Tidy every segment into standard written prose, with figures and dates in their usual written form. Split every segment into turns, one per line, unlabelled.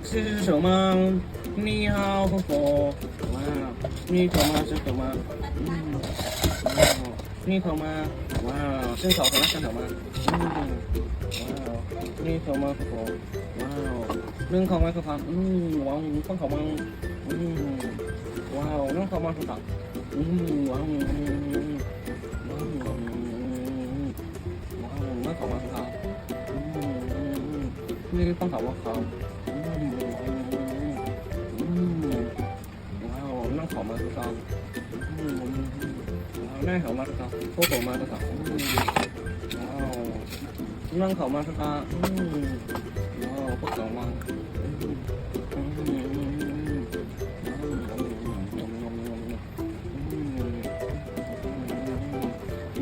是什么？你好，婆婆。哇，你头吗？是头吗？哇，你头吗？哇，是头吗？是头吗？哇，你头吗，婆婆？哇，นึ่งของไหมครับว้าวต้องของมั้งว้าวนึ่งของมั้งครับว้าวว้าวนึ่งของมั้งครับนี่ต้องของมั้งครับว้าวนั่งของมั้งครับว้าวนั่งของมั้งครับพวกผมมาครับว้าวนั่งของมั้งครับว้าวพวกของมั้ง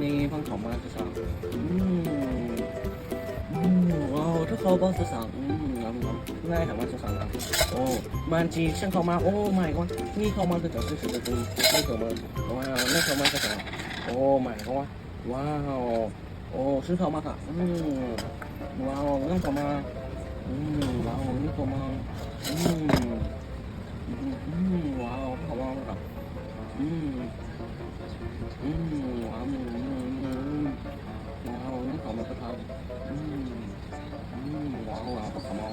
นี่放ของมั้งครับว้าวทุกคนก็จะสั่งง่ายของมั้งครับโอ้มันจีเช่นของมั้งโอ้ไม่ก็นี่ของมั้งจะ是的真那ของมั้งว้าว那ของมั้ง是โอ้ไม่ก็ว้าวโอ้是ของมั้งครับว้าวนั่นของมั้งว้าวนี่ของมั้งว้าวของมั้งครับว้าวว้าวนี่ของมั้งครับว้าวว้าวของมั้ง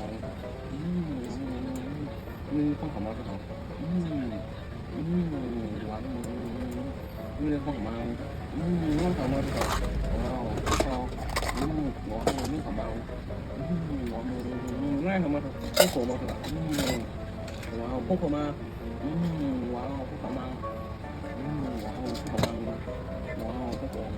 นี่ของมั้งครับว้าวนี่ของมั้งนั่นของมั้งครับว้าวว้าวว้าวนี่ของมั้งว้าวง่ายของมั้งพวกผมมาครับว้าวพวกผมมาว้าวพวกผมมาว้าวพวกผมมาว้าวพวกผม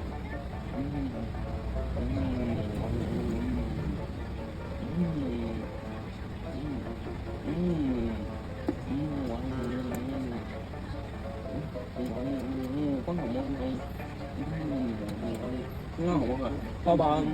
con hồng ngon không? Ngon không? Có bông